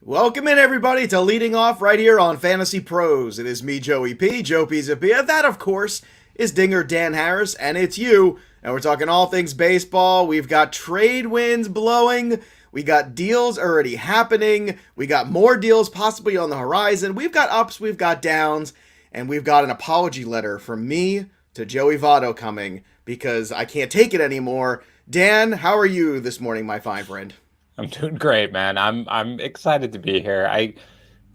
Welcome in, everybody, to Leading Off right here on Fantasy Pros. It is me, Joey P, Joe Pisapia. That, of course, is Dinger Dan Harris, and it's you. And we're talking all things baseball. We've got trade winds blowing. We got deals already happening. We got more deals possibly on the horizon. We've got ups, we've got downs, and we've got an apology letter from me to Joey Votto coming because I can't take it anymore. Dan, how are you this morning, my fine friend? I'm doing great, man. I'm excited to be here. I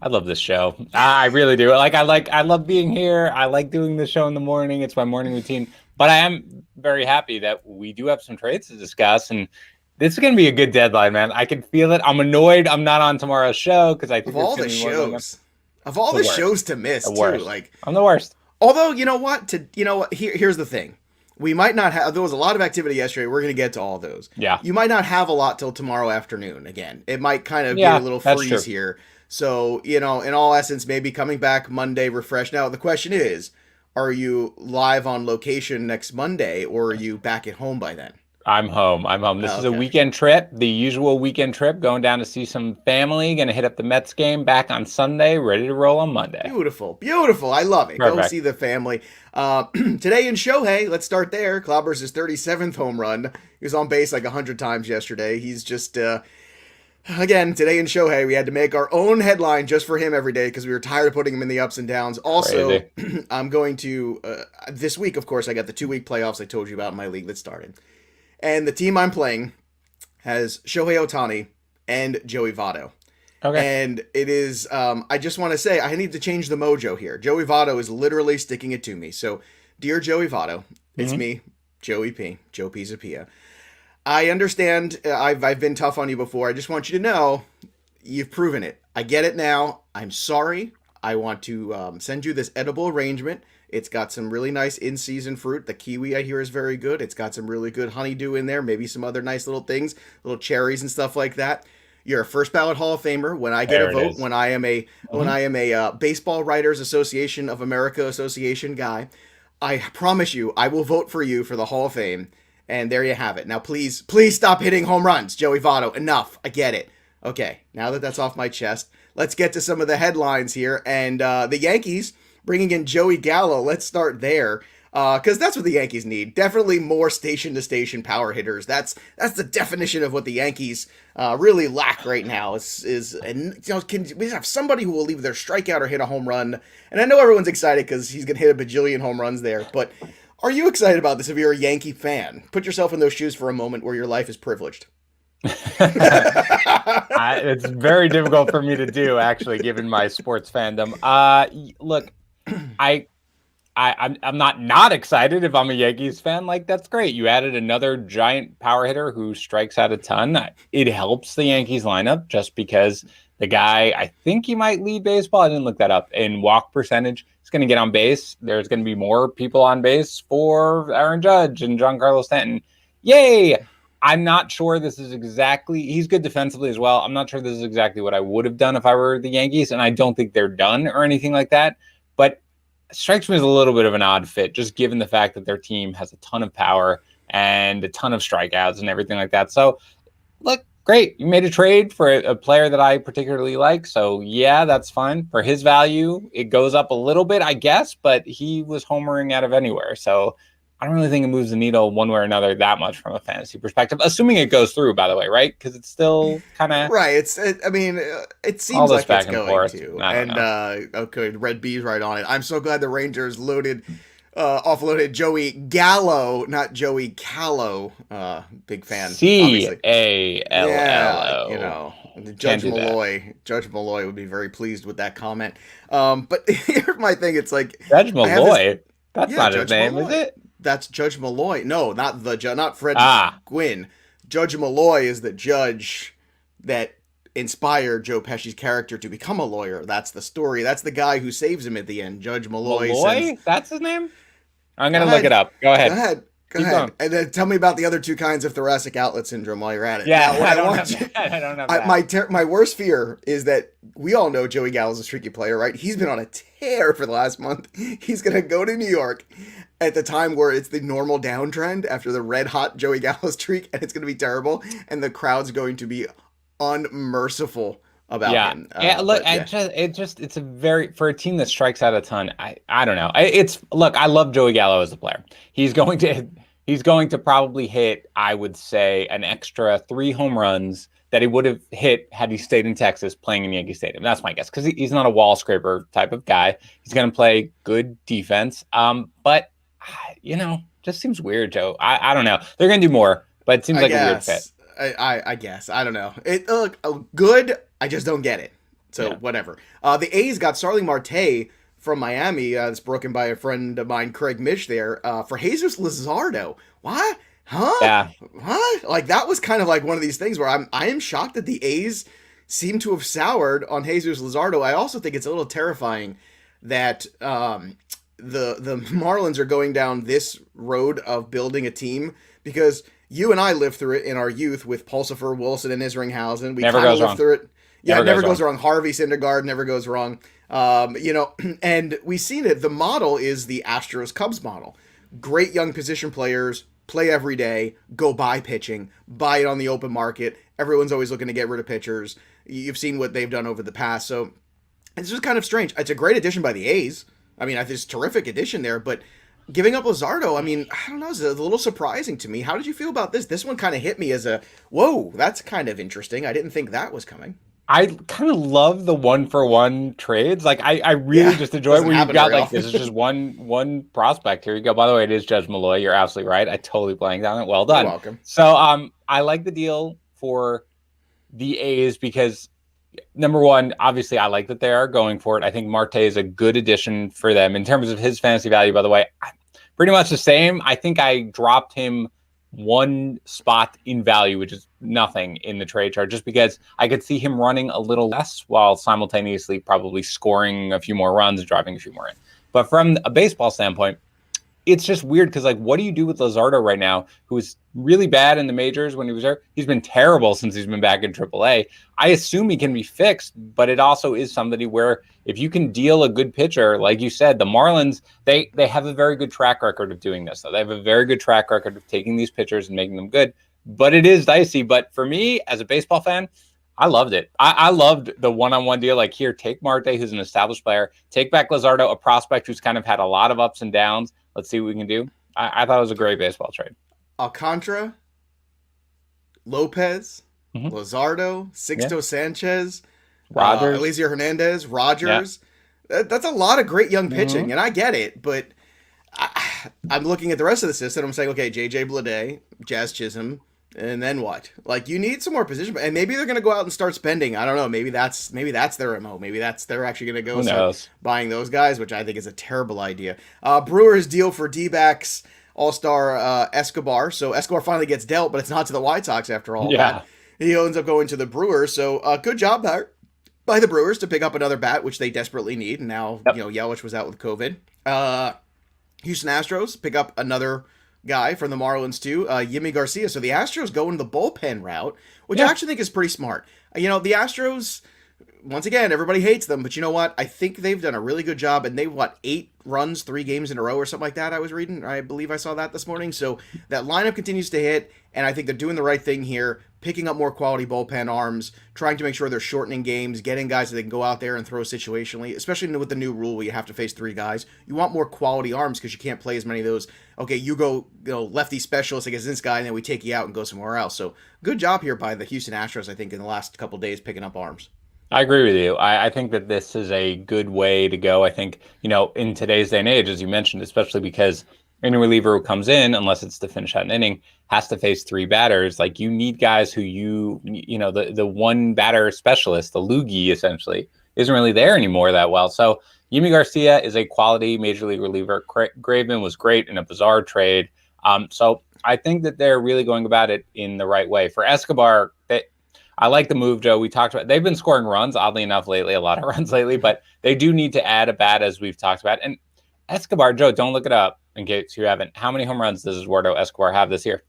love this show. I really do. I love being here. I like doing the show in the morning. It's my morning routine. But I am very happy that we do have some trades to discuss, and this is going to be a good deadline, man. I can feel it. I'm annoyed I'm not on tomorrow's show because I think Of all the shows, shows to miss the too, worst. like I'm the worst. although you know what, here's the thing. We might not have, there was a lot of activity yesterday. We're going to get to all those. Yeah. You might not have a lot till tomorrow afternoon again. It might kind of be a little freeze here. So, in all essence, maybe coming back Monday refreshed. Now, the question is, are you live on location next Monday or are you back at home by then? I'm home. This is a weekend trip, the usual weekend trip, going down to see some family, going to hit up the Mets game, back on Sunday, ready to roll on Monday. Beautiful. Beautiful. I love it. Perfect. Go see the family. Today in Shohei, let's start there. Clobbers his 37th home run. He was on base like 100 times yesterday. He's just, again, today in Shohei, we had to make our own headline just for him every day because we were tired of putting him in the ups and downs. Also, I'm going to, this week, of course, I got the 2-week playoffs I told you about in my league that started. And the team I'm playing has Shohei Ohtani and Joey Votto. Okay. And it is, I just want to say, I need to change the mojo here. Joey Votto is literally sticking it to me. So, dear Joey Votto, it's me, Joey P, Joe Pisapia. I understand I've been tough on you before. I just want you to know you've proven it. I get it now. I'm sorry. I want to send you this edible arrangement. It's got some really nice in-season fruit. The kiwi, I hear, is very good. It's got some really good honeydew in there. Maybe some other nice little things, little cherries and stuff like that. You're a first ballot Hall of Famer. When I get a vote, when I am a Baseball Writers Association of America Association guy, I promise you, I will vote for you for the Hall of Fame. And there you have it. Now, please stop hitting home runs, Joey Votto. Enough. I get it. Okay, now that that's off my chest, let's get to some of the headlines here. And the Yankees bringing in Joey Gallo. Let's start there, because that's what the Yankees need. Definitely more station-to-station power hitters. That's the definition of what the Yankees really lack right now. Can we have somebody who will either strike out or hit a home run? And I know everyone's excited because he's going to hit a bajillion home runs there, but are you excited about this if you're a Yankee fan? Put yourself in those shoes for a moment where your life is privileged. It's very difficult for me to do, actually, given my sports fandom. Look, I'm not excited if I'm a Yankees fan. Like, that's great. You added another giant power hitter who strikes out a ton. It helps the Yankees lineup just because the guy, I think he might lead baseball. I didn't look that up. In walk percentage, he's going to get on base. There's going to be more people on base for Aaron Judge and Giancarlo Stanton. Yay! I'm not sure this is exactly, he's good defensively as well. I'm not sure this is exactly what I would have done if I were the Yankees, and I don't think they're done or anything like that. But it strikes me as a little bit of an odd fit, just given the fact that their team has a ton of power and a ton of strikeouts and everything like that. So, look, great. You made a trade for a player that I particularly like. So, yeah, that's fine. For his value, it goes up a little bit, I guess, but he was homering out of anywhere. So, I don't really think it moves the needle one way or another that much from a fantasy perspective, assuming it goes through, by the way, right? Because it's still kind of... Right. It seems like it's going to. And, okay, Red B's right on it. I'm so glad the Rangers offloaded Joey Gallo, not Joey Callow. Big fan. C-A-L-L-O. Yeah, Judge Malloy would be very pleased with that comment. But here's my thing. It's like... Judge Malloy? That's not his name, is it? That's Judge Malloy. No, not Fred Gwynn. Judge Malloy is the judge that inspired Joe Pesci's character to become a lawyer. That's the story. That's the guy who saves him at the end. Judge Malloy. That's his name? I'm going to look it up. Go ahead. Go ahead. And then tell me about the other two kinds of thoracic outlet syndrome while you're at it. Yeah, now, I don't have that. My worst fear is that we all know Joey Gallo's a streaky player, right? He's been on a tear for the last month. He's going to go to New York at the time where it's the normal downtrend after the red hot Joey Gallo streak, and it's going to be terrible, and the crowd's going to be unmerciful about him. Look, Yeah. it's a very, for a team that strikes out a ton. I don't know. I love Joey Gallo as a player. He's going to probably hit, I would say, an extra 3 home runs that he would have hit had he stayed in Texas playing in Yankee Stadium. That's my guess, because he's not a wall scraper type of guy. He's going to play good defense. But just seems weird, Joe. I don't know. They're going to do more, but it seems like a weird fit. I guess. I don't know. It look good. I just don't get it. So whatever. The A's got Starling Marte from Miami. That's broken by a friend of mine, Craig Mish there, for Jesus Luzardo. What? Huh? Yeah. What? Like, that was kind of like one of these things where I am shocked that the A's seem to have soured on Jesus Luzardo. I also think it's a little terrifying that the Marlins are going down this road of building a team, because you and I lived through it in our youth with Pulsifer, Wilson, and Isringhausen. We kind of lived through it. Yeah, it never goes wrong. Harvey Syndergaard never goes wrong. And we've seen it. The model is the Astros Cubs model. Great young position players, play every day, go buy pitching, buy it on the open market. Everyone's always looking to get rid of pitchers. You've seen what they've done over the past. So it's just kind of strange. It's a great addition by the A's. I mean, it's a terrific addition there, but giving up Luzardo, I mean, I don't know, it's a little surprising to me. How did you feel about this? This one kind of hit me as whoa, that's kind of interesting. I didn't think that was coming. I kind of love the 1-for-1 trades. Like, I really just enjoy it where you've got, like, this is just one prospect. Here you go. By the way, it is Judge Malloy. You're absolutely right. I totally blanked on it. Well done. You're welcome. So I like the deal for the A's because, number one, obviously I like that they are going for it. I think Marte is a good addition for them. In terms of his fantasy value, by the way, pretty much the same. I think I dropped him one spot in value, which is nothing in the trade chart, just because I could see him running a little less while simultaneously probably scoring a few more runs and driving a few more in. But from a baseball standpoint, it's just weird because, like, what do you do with Luzardo right now, who was really bad in the majors when he was there? He's been terrible since he's been back in AAA. I assume he can be fixed, but it also is somebody where if you can deal a good pitcher, like you said, the Marlins, they have a very good track record of doing this. So they have a very good track record of taking these pitchers and making them good, but it is dicey. But for me, as a baseball fan, I loved it. I loved the one-on-one deal. Like, here, take Marte, who's an established player. Take back Luzardo, a prospect who's kind of had a lot of ups and downs. Let's see what we can do. I thought it was a great baseball trade. Alcantara, Lopez, Luzardo, Sixto Sanchez, Rogers, Eliezer Hernandez, Rogers. Yeah. That's a lot of great young pitching, and I get it, but I'm looking at the rest of the system. I'm saying, okay, J.J. Bleday, Jazz Chisholm, and then what? Like, you need some more position, and maybe they're going to go out and start spending. I don't know. Maybe that's their MO. Maybe they're actually going to go start buying those guys, which I think is a terrible idea. Brewers deal for D-backs All-Star Escobar. So Escobar finally gets dealt, but it's not to the White Sox after all that. He ends up going to the Brewers. So good job by the Brewers to pick up another bat, which they desperately need. And now, Yelich was out with COVID. Houston Astros pick up another guy from the Marlins too, Yimi Garcia. So the Astros go into the bullpen route, which I actually think is pretty smart. The Astros, once again, everybody hates them, but you know what? I think they've done a really good job, and they 8 runs 3 games in a row or something like that. I was reading. I believe I saw that this morning. So that lineup continues to hit, and I think they're doing the right thing here, picking up more quality bullpen arms, trying to make sure they're shortening games, getting guys that they can go out there and throw situationally, especially with the new rule where you have to face 3 guys. You want more quality arms because you can't play as many of those. Okay, you go lefty specialist against this guy, and then we take you out and go somewhere else. So good job here by the Houston Astros, I think, in the last couple of days picking up arms. I agree with you. I think that this is a good way to go. I think, in today's day and age, as you mentioned, especially because any reliever who comes in, unless it's to finish out an inning, has to face 3 batters. Like, you need guys who the one batter specialist, the loogie essentially, isn't really there anymore that well. So Yimi Garcia is a quality major league reliever. Graveman was great in a bizarre trade. So I think that they're really going about it in the right way. For Escobar, I like the move, Joe. We talked about, they've been scoring runs, oddly enough, lately, a lot of runs lately, but they do need to add a bat, as we've talked about. And Escobar, Joe, don't look it up in case you haven't. How many home runs does Eduardo Escobar have this year?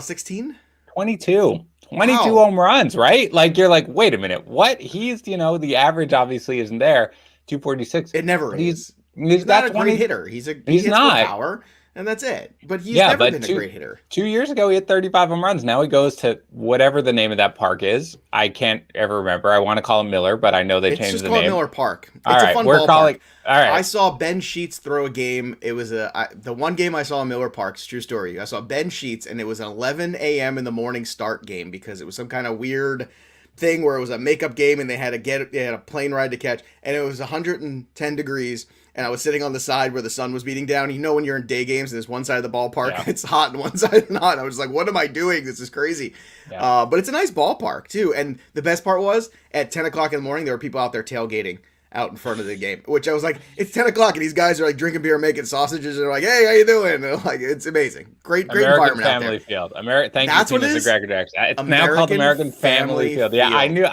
16? 22. 22 home runs, right? Like, you're like, wait a minute, what? He's, the average obviously isn't there. 246. It never is. He's not a great hitter. He's not power. and that's it. But he's Yeah, never but been a great hitter. 2 years ago, he had 35 home runs. Now he goes to whatever the name of that park is. I can't ever remember. I want to call him Miller, but I know they It's changed just the called name. Miller Park. All It's a right, fun we're ballpark. calling. All right. I saw Ben Sheets throw a game. It was the one game I saw in Miller Park. It's a true story. I saw Ben Sheets, and it was an 11 a.m. in the morning start game because it was some kind of weird thing where it was a makeup game and they had a plane ride to catch, and it was 110 degrees. And I was sitting on the side where the sun was beating down. You know when you're in day games and there's one side of the ballpark, it's hot and one side not. I was like, what am I doing? This is crazy. Yeah. But it's a nice ballpark, too. And the best part was, at 10 o'clock in the morning, there were people out there tailgating out in front of the game, which I was like, it's 10 o'clock, and these guys are like drinking beer and making sausages, and they're like, hey, how you doing? And they're like, it's amazing. Great American environment Family out there. Field. Thank That's you, what it Tina is? Gregor Jackson. It's American now called American Family Field. Yeah, I Field. knew.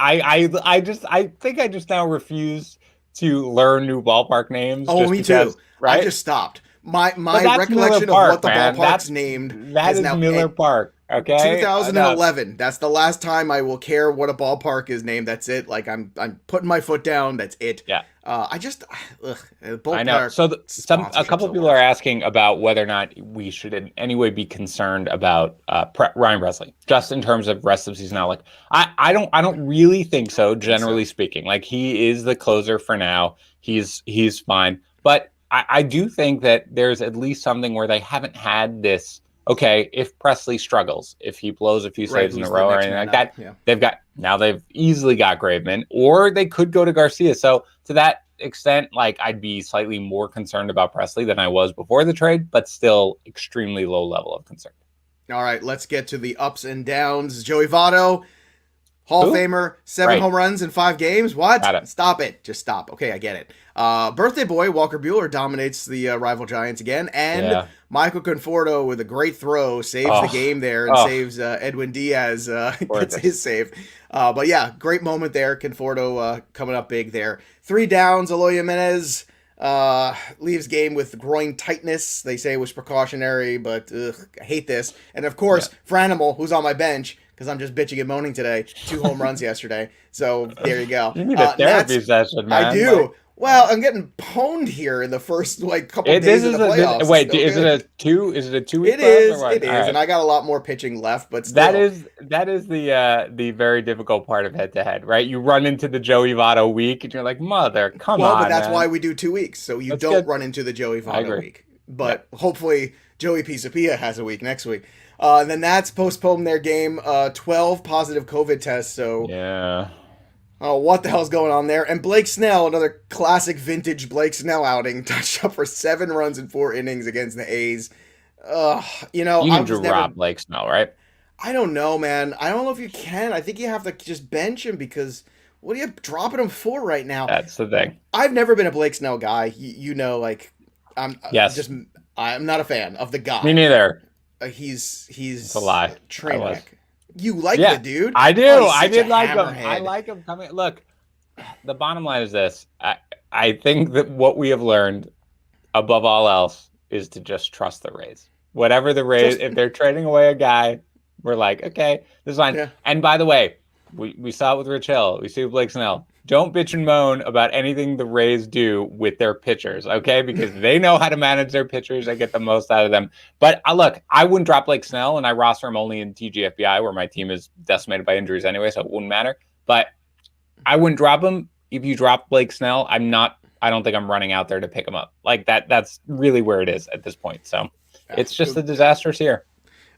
I think I just now refuse to learn new ballpark names. Oh, just me because, too. Right? I just stopped. My recollection Miller Park, of what the man. ballpark's named That is now Miller Park. Okay, 2011. That's the last time I will care what a ballpark is named. That's it. Like I'm putting my foot down. That's it. Yeah. I know. So a couple of people are asking about whether or not we should in any way be concerned about Ryan Presley, just in terms of rest of season outlook. I don't really think so. Generally speaking, like he is the closer for now. He's fine, but I do think that there's at least something where they haven't had this. Okay, if Presley struggles, if he blows a few saves in a row or anything like that, they've easily got Graveman, or they could go to Garcia. So to that extent, like I'd be slightly more concerned about Presley than I was before the trade, but still extremely low level of concern. All right, let's get to the ups and downs. Joey Votto, Hall of Famer, 7 home runs in 5 games. What? Stop it. Just stop. Okay, I get it. Birthday boy, Walker Buehler dominates the rival Giants again. And Michael Conforto with a great throw saves the game there and saves Edwin Diaz. Gets his save. But yeah, great moment there. Conforto coming up big there. 3 downs. Eloy Jimenez leaves game with groin tightness. They say it was precautionary, but I hate this. And of course, Franimal, who's on my bench, because I'm just bitching and moaning today. 2 home runs yesterday. So there you go. You need a therapy session, man. I do. Well, I'm getting pwned here in the first couple days of the playoffs. Is it a 2? Is it a 2 week? It is. It is, right. And I got a lot more pitching left, but still. That is the very difficult part of head to head, right? You run into the Joey Votto week, and you're like, mother, come on. Well, but that's why we do 2 weeks, so you don't run into the Joey Votto week. But hopefully, Joey Pisapia has a week next week. And then that's postponed their game. 12 positive COVID tests. So yeah. Oh, what the hell's going on there? And Blake Snell, another classic vintage Blake Snell outing, touched up for 7 runs in 4 innings against the A's. You can drop Blake Snell, right? I don't know, man. I don't know if you can. I think you have to just bench him because what are you dropping him for right now? That's the thing. I've never been a Blake Snell guy. I'm not a fan of the guy. Me neither. He's it's a lie. Train wreck. You like the dude? I do. I did like him. I like him coming. Look, the bottom line is this. I think that what we have learned above all else is to just trust the Rays. Whatever the Rays, if they're trading away a guy, we're like, okay, this is fine. Yeah. And by the way, we saw it with Rich Hill. We see it with Blake Snell. Don't bitch and moan about anything the Rays do with their pitchers, okay? Because they know how to manage their pitchers. They get the most out of them. But look, I wouldn't drop Blake Snell, and I roster him only in TGFBI, where my team is decimated by injuries anyway, so it wouldn't matter. But I wouldn't drop him. If you drop Blake Snell, I don't think I'm running out there to pick him up. Like that's really where it is at this point. So it's just a disastrous year.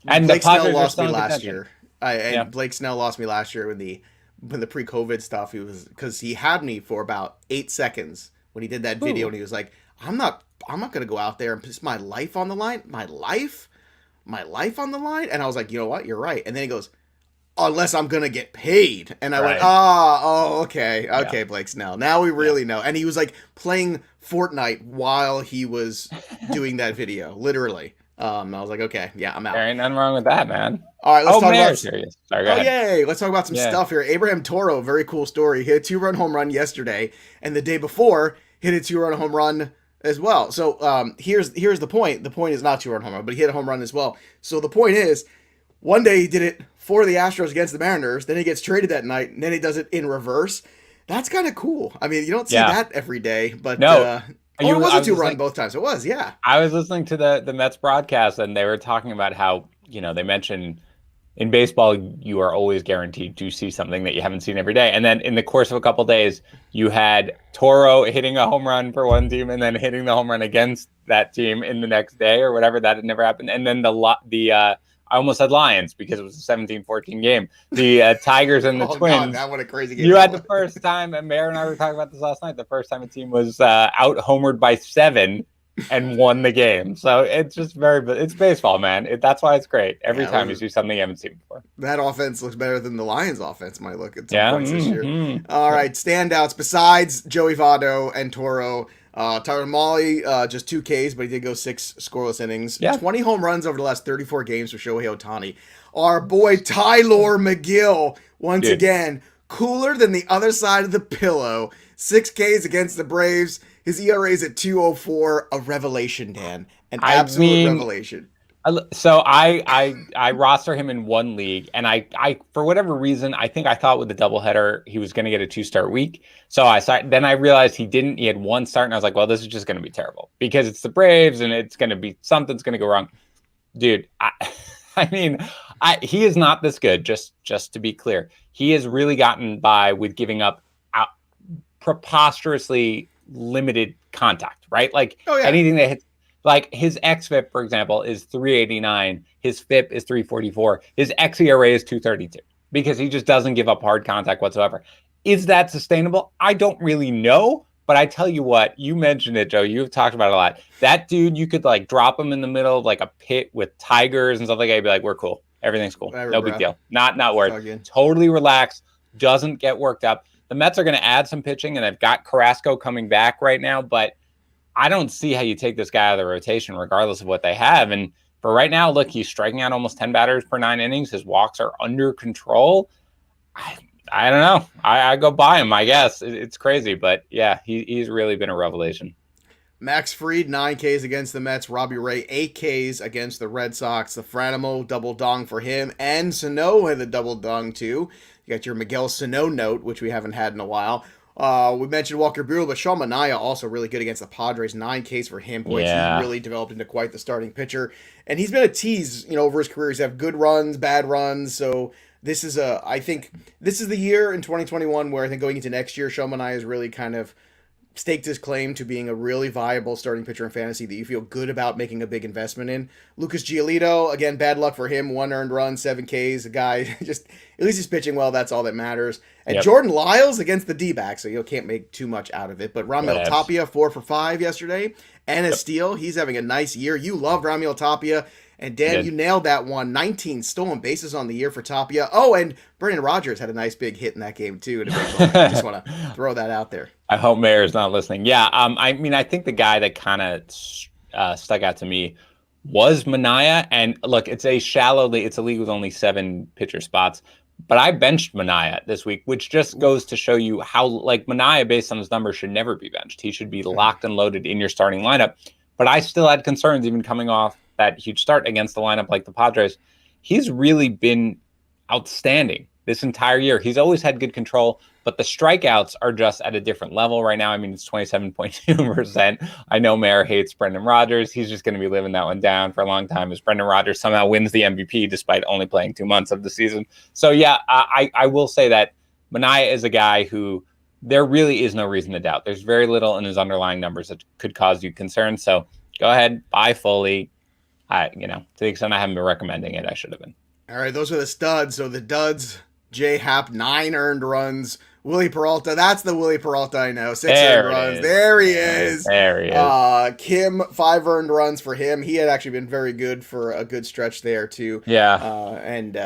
And Blake the Padres Snell lost me last year. Blake Snell lost me last year when the pre-COVID stuff, because he had me for about 8 seconds when he did that video. And he was like, I'm not going to go out there and put my life on the line. My life on the line. And I was like, you know what? You're right. And then he goes, unless I'm going to get paid. And I went, okay. Okay, Blake Snell. Now we really know. And he was like playing Fortnite while he was doing that video, literally. I was like, okay, yeah, I'm out. There ain't nothing wrong with that, man. All right, let's talk about. Serious. Sorry, go ahead. Yay! Let's talk about some stuff here. Abraham Toro, very cool story. He hit a 2-run home run yesterday, and the day before hit a 2-run home run as well. So here's the point. The point is not 2-run home run, but he hit a home run as well. So the point is, one day he did it for the Astros against the Mariners. Then he gets traded that night, and then he does it in reverse. That's kind of cool. I mean, you don't see that every day, but no. Oh, it was I a was 2-run listening. both times. It was, yeah. I was listening to the Mets broadcast, and they were talking about how they mentioned in baseball you are always guaranteed to see something that you haven't seen every day. And then in the course of a couple of days, you had Toro hitting a home run for one team, and then hitting the home run against that team in the next day or whatever. That had never happened. And then I almost said Lions because it was a 17-14 game. The Tigers and the Oh, Twins. God, that what a crazy game You that had was. the first time, and Mayor and I were talking about this last night, the first time a team was out homered by 7 and won the game. So it's just it's baseball, man. That's why it's great. Every time you see something you haven't seen before. That offense looks better than the Lions offense might look at some Yeah. points this year. All right, standouts besides Joey Votto and Toro. Tyler Mahle, just 2 Ks, but he did go 6 scoreless innings. Yeah. 20 home runs over the last 34 games for Shohei Ohtani. Our boy Tyler McGill, once again, cooler than the other side of the pillow. 6 Ks against the Braves. His ERA is at 2.04. A revelation, Dan. An absolute revelation. So I roster him in one league, and I for whatever reason I thought with the doubleheader he was going to get a 2-start week. So then I realized he didn't. He had 1 start, and I was like, well, this is just going to be terrible because it's the Braves, and it's going to be something's going to go wrong, dude. He is not this good. Just to be clear, he has really gotten by with giving up preposterously limited contact, right? Like anything that hits. Like his xFIP, for example, is 389. His FIP is 344. His xERA is 232 because he just doesn't give up hard contact whatsoever. Is that sustainable? I don't really know, but I tell you what, you mentioned it, Joe. You've talked about it a lot. That dude, you could like drop him in the middle of like a pit with tigers and stuff like that. You'd be like, we're cool. Everything's cool. No big deal. Not worried. Totally relaxed. Doesn't get worked up. The Mets are going to add some pitching, and they've got Carrasco coming back right now, but I don't see how you take this guy out of the rotation, regardless of what they have. And for right now, look, he's striking out almost 10 batters per 9 innings. His walks are under control. I don't know. I go by him, I guess. It's crazy, but yeah, he's really been a revelation. Max Fried, 9 Ks against the Mets. Robbie Ray, 8 Ks against the Red Sox. The Franimo double dong for him. And Sano had a double dong, too. You got your Miguel Sano note, which we haven't had in a while. We mentioned Walker Buehler, but Sean Manaea also really good against the Padres. 9 Ks for him. Boy, he really developed into quite the starting pitcher. And he's been a tease, over his career. He's had good runs, bad runs. So this is I think this is the year in 2021 where I think going into next year, Sean Manaea is really kind of staked his claim to being a really viable starting pitcher in fantasy that you feel good about making a big investment in. Lucas Giolito, again, bad luck for him. 1 earned run, 7 Ks. A guy just, at least he's pitching well. That's all that matters. And Jordan Lyles against the D-backs, so you can't make too much out of it. But Raimel Tapia, 4 for 5 yesterday. And a steal. He's having a nice year. You love Raimel Tapia. And Dan, you nailed that one. 19 stolen bases on the year for Tapia. Oh, and Brendan Rodgers had a nice big hit in that game, too. I just want to throw that out there. I hope Mayer's not listening. Yeah, I think the guy that kind of stuck out to me was Manaea. And look, it's a league with only 7 pitcher spots. But I benched Manaea this week, which just goes to show you how, like, Manaea, based on his numbers, should never be benched. He should be locked and loaded in your starting lineup. But I still had concerns even coming off that huge start against the lineup like the Padres. He's really been outstanding this entire year. He's always had good control, but the strikeouts are just at a different level right now. I mean, it's 27.2%. I know Mayer hates Brendan Rodgers. He's just going to be living that one down for a long time as Brendan Rodgers somehow wins the MVP despite only playing 2 months of the season. So yeah, I will say that Manaea is a guy who there really is no reason to doubt. There's very little in his underlying numbers that could cause you concern. So go ahead, buy fully. To the extent I haven't been recommending it, I should have been. All right, those are the studs. So the duds, J Happ, 9 earned runs. Willie Peralta, that's the Willie Peralta I know. 6 earned runs. There he is. There he is. Kim, 5 earned runs for him. He had actually been very good for a good stretch there, too. Yeah. And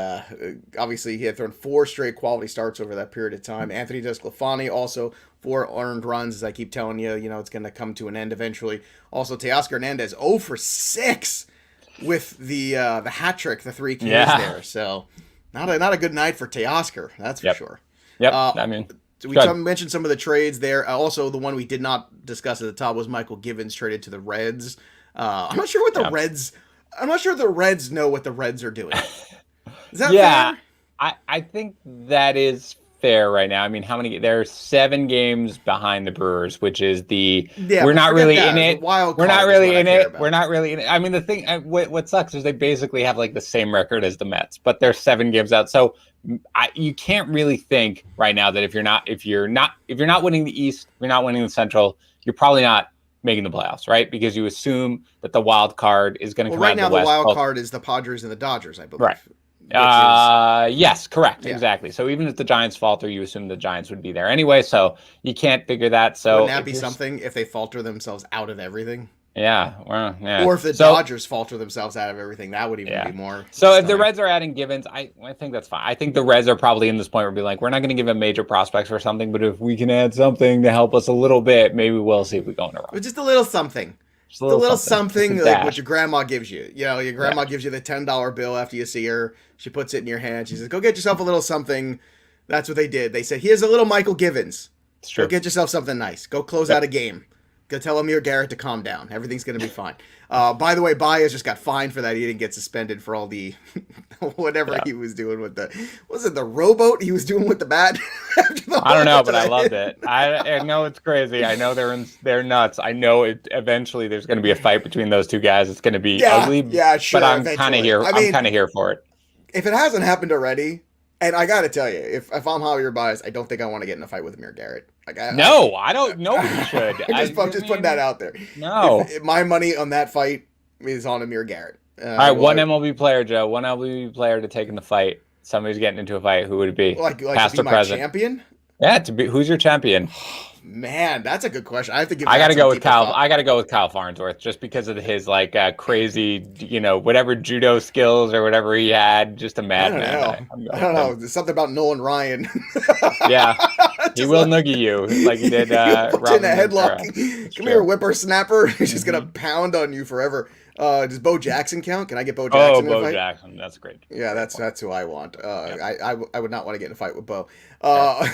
obviously he had thrown 4 straight quality starts over that period of time. Anthony DeSclafani also 4 earned runs. As I keep telling you, it's going to come to an end eventually. Also, Teoscar Hernandez, 0 for 6. With the hat trick, the 3 Ks there. So not a good night for Teoscar, that's for sure. Yep. We mentioned some of the trades there. Also, the one we did not discuss at the top was Michael Givens traded to the Reds. I'm not sure what the Reds. I'm not sure if the Reds know what the Reds are doing. Is that fair? I think that is there right now. I mean, how many? They're 7 games behind the Brewers, which is Yeah, we're but not forget really that. in The it. wild We're card not is really what I in care it. about. We're not really in it. I mean, the thing, what sucks is they basically have like the same record as the Mets, but they're 7 games out. So you can't really think right now that if you're not winning the East, you're not winning the Central, you're probably not making the playoffs, right? Because you assume that the wild card is going to Well, come right out of now the West. the wild card is the Padres and the Dodgers, I believe. Right. Which is yes, correct, yeah. exactly. So even if the Giants falter, you assume the Giants would be there anyway. So you can't figure that. So Wouldn't that be something if they falter themselves out of everything? Yeah, well, yeah. Or if the Dodgers falter themselves out of everything, that would even be more. So stunning. If the Reds are adding Givens, I think that's fine. I think the Reds are probably in this point where we're like, we're not going to give them major prospects or something, but if we can add something to help us a little bit, maybe we'll see if we go in a run. Just a little something. Just a little something like what your grandma gives you. You know, your grandma gives you the $10 bill after you see her. She puts it in your hand. She says, "Go get yourself a little something." That's what they did. They said, "Here's a little Michael Givens. It's true. Go get yourself something nice. Go close out a game. Go tell Amir Garrett to calm down. Everything's going to be fine." By the way, Baez just got fined for that. He didn't get suspended for all the whatever he was doing with the rowboat he was doing with the bat? I don't know, but I loved it. I know it's crazy. I know they're nuts. I know eventually there's going to be a fight between those two guys. It's going to be ugly. Yeah, sure. But I'm kind of here. I'm kind of here for it. If it hasn't happened already, and I got to tell you, if I'm Javier Baez, I don't think I want to get in a fight with Amir Garrett. Like, I don't. Nobody should. I'm just putting that out there. No. If my money on that fight is on Amir Garrett. All right, one MLB player, Joe. One MLB player to take in the fight. Somebody's getting into a fight. Who would it be? Like Past to be or my present? champion? Yeah, who's your champion? Man, that's a good question. I have to give. I got to go with Kyle. I got to go with Kyle Farnsworth just because of his like crazy, whatever judo skills or whatever he had. Just a madman. I don't know. There's something about Nolan Ryan. Yeah, he will noogie you like he did. Put you in a headlock. Come here, whippersnapper. He's just gonna pound on you forever. Does Bo Jackson count? Can I get Bo Jackson? Oh, Bo Jackson, that's great. Yeah, that's who I want. I would not want to get in a fight with Bo.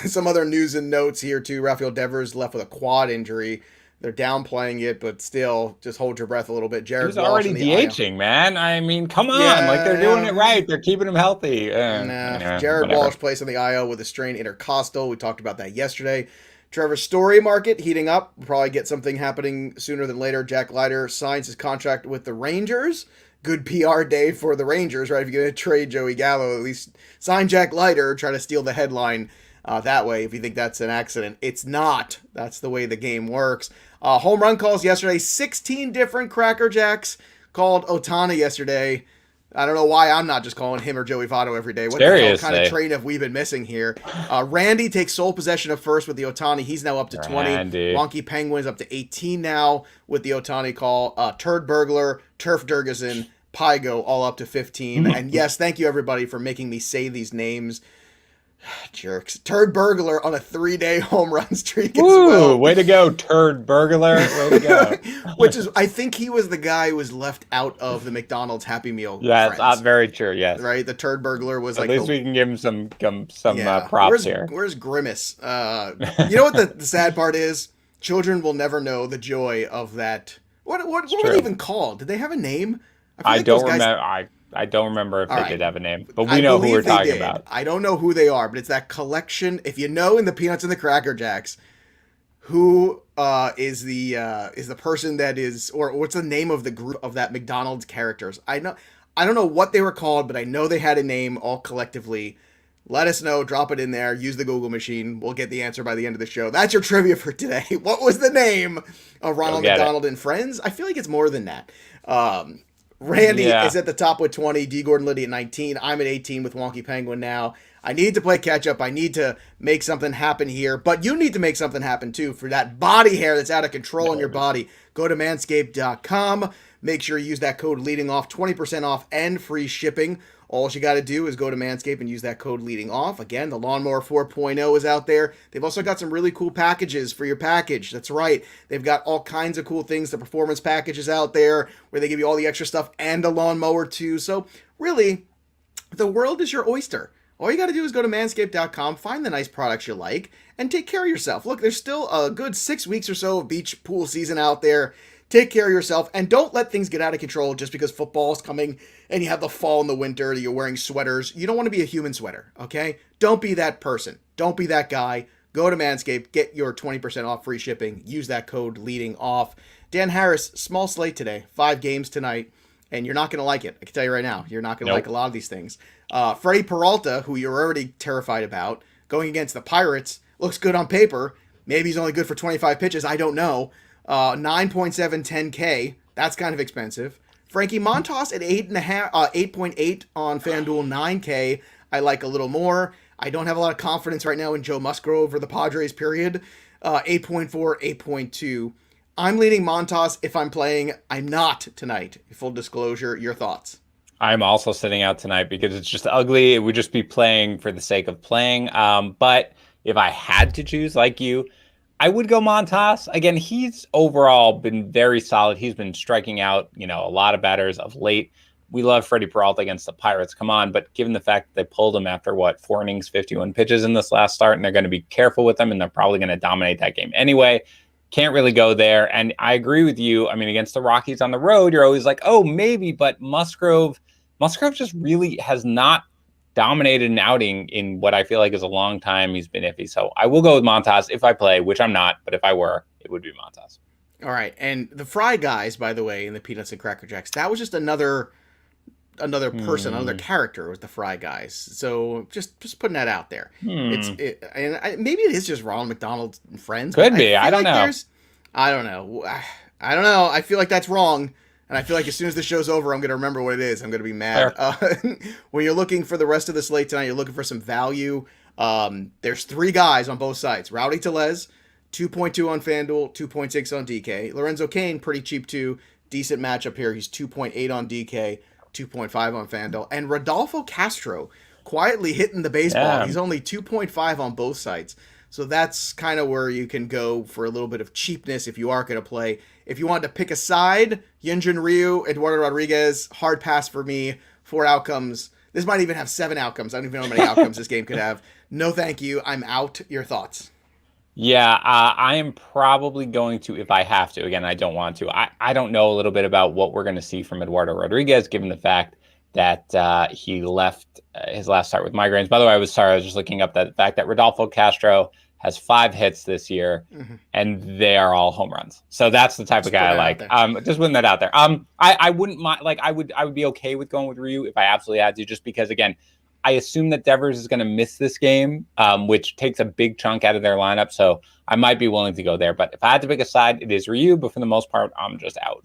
Some other news and notes here too. Rafael Devers left with a quad injury. They're downplaying it, but still, just hold your breath a little bit. Jared He's Walsh already DHing, man. I mean, come on, like they're doing it right. They're keeping him healthy. Jared Walsh plays on the IL with a strained intercostal. We talked about that yesterday. Trevor Story market heating up. We'll probably get something happening sooner than later. Jack Leiter signs his contract with the Rangers. Good PR day for the Rangers, right? If you're going to trade Joey Gallo, at least sign Jack Leiter. Try to steal the headline that way if you think that's an accident. It's not. That's the way the game works. Home run calls yesterday. 16 different Cracker Jacks called Ohtani yesterday. I don't know why I'm not just calling him or Joey Votto every day. What the hell kind of train have we been missing here? Randy takes sole possession of first with the Ohtani. He's now up to 20. Wonky Penguins up to 18 now with the Ohtani call. Turd Burglar, Turf Durgason, Pygo all up to 15. And yes, thank you everybody for making me say these names. Jerks. Turd Burglar on a 3-day home run streak as well. Way to go, Turd Burglar. Way to go. Which is, I think he was the guy who was left out of the McDonald's Happy Meal. Yeah, it's very true, yes. Right? The Turd Burglar was At least we can give him some props here. Where's Grimace? You know what the sad part is? Children will never know the joy of that. What were they even called? Did they have a name? I don't remember. I don't remember if they did have a name, but we know who we're talking about. I don't know who they are, but it's that collection. If you know in the Peanuts and the Cracker Jacks, who is the person that is, or what's the name of the group of that McDonald's characters? I don't know what they were called, but I know they had a name all collectively. Let us know. Drop it in there. Use the Google machine. We'll get the answer by the end of the show. That's your trivia for today. What was the name of Ronald McDonald and Friends? I feel like it's more than that. Randy is at the top with 20. D. Gordon Liddy at 19. I'm at 18 with Wonky Penguin now. I need to play catch up. I need to make something happen here. But you need to make something happen too for that body hair that's out of control in your body. Go to manscaped.com. Make sure you use that code leading off, 20% off and free shipping. All you got to do is go to Manscaped and use that code leading off. Again, the Lawnmower 4.0 is out there. They've also got some really cool packages for your package. That's right. They've got all kinds of cool things. The performance package is out there where they give you all the extra stuff and a lawnmower too. So really, the world is your oyster. All you got to do is go to manscaped.com, find the nice products you like, and take care of yourself. Look, there's still a good 6 weeks or so of beach pool season out there. Take care of yourself, and don't let things get out of control just because football is coming and you have the fall in the winter, you're wearing sweaters. You don't want to be a human sweater, okay? Don't be that person. Don't be that guy. Go to Manscaped, get your 20% off free shipping. Use that code leading off. Dan Harris, small slate today, 5 games tonight, and you're not going to like it. I can tell you right now, you're not going to like a lot of these things. Freddie Peralta, who you're already terrified about, going against the Pirates, looks good on paper. Maybe he's only good for 25 pitches. I don't know. 9.7, 10K. That's kind of expensive. Frankie Montas at 8.8 on FanDuel, 9K. I like a little more. I don't have a lot of confidence right now in Joe Musgrove over the Padres, period. 8.4, 8.2. I'm leading Montas if I'm playing. I'm not tonight. Full disclosure, your thoughts? I'm also sitting out tonight because it's just ugly. It would just be playing for the sake of playing. But if I had to choose, like you, I would go Montas. Again, he's overall been very solid. He's been striking out, a lot of batters of late. We love Freddie Peralta against the Pirates. Come on. But given the fact that they pulled him after 4 innings, 51 pitches in this last start, and they're going to be careful with him, and they're probably going to dominate that game anyway. Can't really go there. And I agree with you. I mean, against the Rockies on the road, you're always like, oh, maybe. But Musgrove just really has not dominated an outing in what I feel like is a long time. He's been iffy. So I will go with Montas if I play, which I'm not. But if I were, it would be Montas. All right. And the Fry guys, by the way, in the Peanuts and Cracker Jacks, that was just another person, another character was the Fry guys. So just putting that out there. Maybe it is just Ronald McDonald and friends. Could be. I don't know. I don't know. I feel like that's wrong. And I feel like as soon as the show's over, I'm going to remember what it is. I'm going to be mad. When you're looking for the rest of the slate tonight, you're looking for some value. There's 3 guys on both sides. Rowdy Tellez, 2.2 on FanDuel, 2.6 on DK. Lorenzo Cain, pretty cheap too. Decent matchup here. He's 2.8 on DK, 2.5 on FanDuel. And Rodolfo Castro, quietly hitting the baseball. Yeah. He's only 2.5 on both sides. So that's kind of where you can go for a little bit of cheapness if you are going to play. If you want to pick a side, Yunjin Ryu, Eduardo Rodriguez, hard pass for me. 4 outcomes. This might even have 7 outcomes. I don't even know how many outcomes this game could have. No, thank you. I'm out. Your thoughts? Yeah, I am probably going to, if I have to. Again, I don't want to. I don't know a little bit about what we're going to see from Eduardo Rodriguez, given the fact that he left his last start with migraines. By the way, I was just looking up the fact that Rodolfo Castro has 5 hits this year, and they are all home runs. So that's the type of guy I like. Just putting that out there. I wouldn't mind. Like I would be okay with going with Ryu if I absolutely had to, just because again, I assume that Devers is going to miss this game, which takes a big chunk out of their lineup. So I might be willing to go there. But if I had to pick a side, it is Ryu. But for the most part, I'm just out.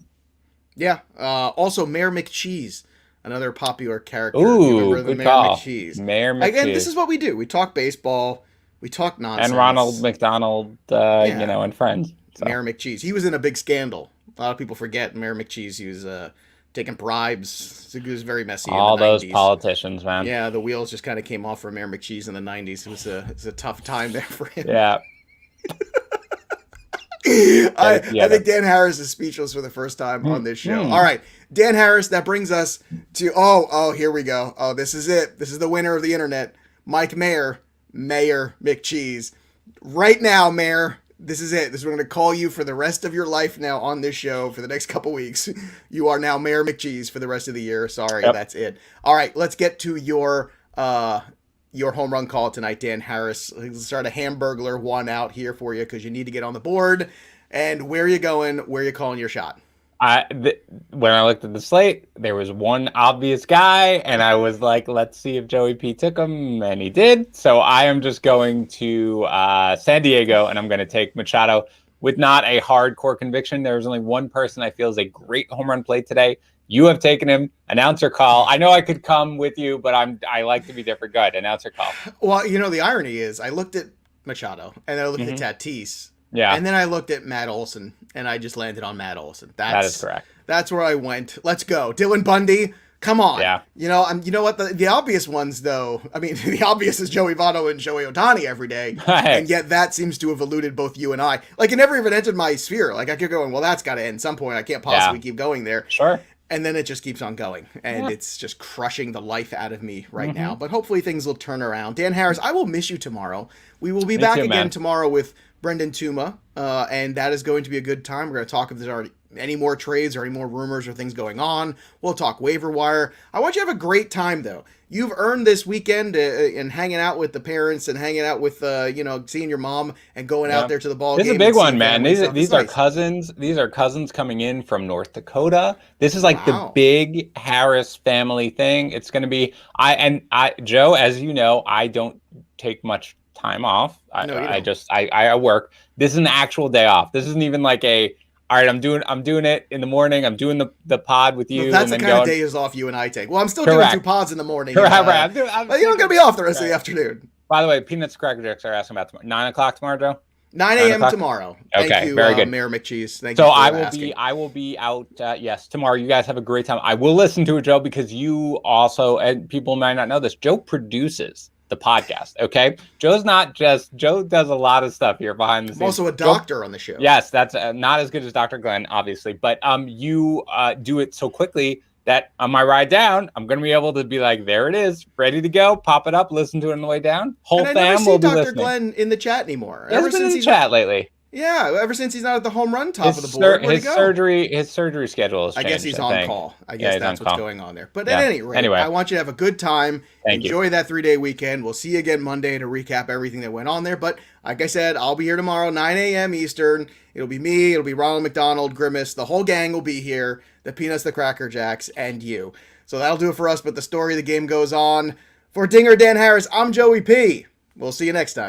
Yeah. Also, Mayor McCheese. Another popular character. Ooh, good Mayor call. McCheese. Mayor McCheese. Again, this is what we do. We talk baseball. We talk nonsense. And Ronald McDonald, and friends. So. Mayor McCheese. He was in a big scandal. A lot of people forget Mayor McCheese. He was taking bribes. He was very messy. All in the those 90s. Politicians, man. Yeah, the wheels just kind of came off for Mayor McCheese in the 90s. It was a tough time there for him. Yeah. I think Dan Harris is speechless for the first time on this show. All right, Dan Harris, that brings us to, here we go. Oh, this is it. This is the winner of the internet. Mike Mayer McCheese. Right now, Mayor, this is it. This is what we're going to call you for the rest of your life now on this show for the next couple weeks. You are now Mayor McCheese for the rest of the year. Sorry, That's it. All right, let's get to your home run call tonight, Dan Harris. Let's start a Hamburglar 1 out here for you because you need to get on the board. And where are you going? Where are you calling your shot? When I looked at the slate, there was one obvious guy, and I was like, let's see if Joey P took him, and he did. So I am just going to San Diego, and I'm going to take Machado with not a hardcore conviction. There's only one person I feel is a great home run play today. You have taken him. Announcer call. I know I could come with you, but I like to be different. Go ahead. Announcer call. Well, the irony is I looked at Machado, and then I looked at Tatis. Yeah. And then I looked at Matt Olson, and I just landed on Matt Olson. That is correct. That's where I went. Let's go. Dylan Bundy, come on. Yeah. You know what? The obvious ones, though, I mean, the obvious is Joey Votto and Shohei Ohtani every day. And yet that seems to have eluded both you and I. Like, it never even entered my sphere. Like, I kept going, well, that's got to end at some point. I can't possibly keep going there. Sure. And then it just keeps on going. And it's just crushing the life out of me right now. But hopefully things will turn around. Dan Harris, I will miss you tomorrow. We will be back again tomorrow with Brendan Tuma. And that is going to be a good time. We're going to talk if there's already any more trades or any more rumors or things going on. We'll talk waiver wire. I want you to have a great time, though. You've earned this weekend and hanging out with the parents and hanging out with, seeing your mom and going out there to the ball game. This is a big one, man. These are cousins. These are cousins coming in from North Dakota. This is like the big Harris family thing. It's going to be, Joe, as you know, I don't take much time off. I work. This is an actual day off. This isn't even like all right, I'm doing it in the morning. I'm doing the pod with you. No, that's the kind of days off you and I take. Well, I'm still doing 2 pods in the morning. Correct. But you're going to be off the rest of the afternoon. By the way, Peanuts Cracker Jacks are asking about tomorrow. 9 o'clock tomorrow, Joe? 9 a.m. tomorrow. Okay, very good. Mayor McCheese. Thank you for asking. I will be out, yes, tomorrow. You guys have a great time. I will listen to it, Joe, because you also, and people might not know this, Joe produces the podcast, okay? Joe does a lot of stuff here behind the scenes. I'm also a doctor on the show. Yes, that's not as good as Dr. Glenn, obviously, but you do it so quickly that on my ride down, I'm going to be able to be like, there it is, ready to go, pop it up, listen to it on the way down. Whole fam will be listening. I never see Dr. Glenn in the chat anymore. Ever since he's in the chat lately. Yeah, ever since he's not at the home run top of the board. His surgery schedule has changed. I guess he's on call. I guess that's what's going on there. But at any rate, I want you to have a good time. Enjoy that 3-day weekend. We'll see you again Monday to recap everything that went on there. But like I said, I'll be here tomorrow, 9 a.m. Eastern. It'll be me. It'll be Ronald McDonald, Grimace. The whole gang will be here. The Peanuts, the Cracker Jacks, and you. So that'll do it for us. But the story of the game goes on. For Dinger Dan Harris, I'm Joey P. We'll see you next time.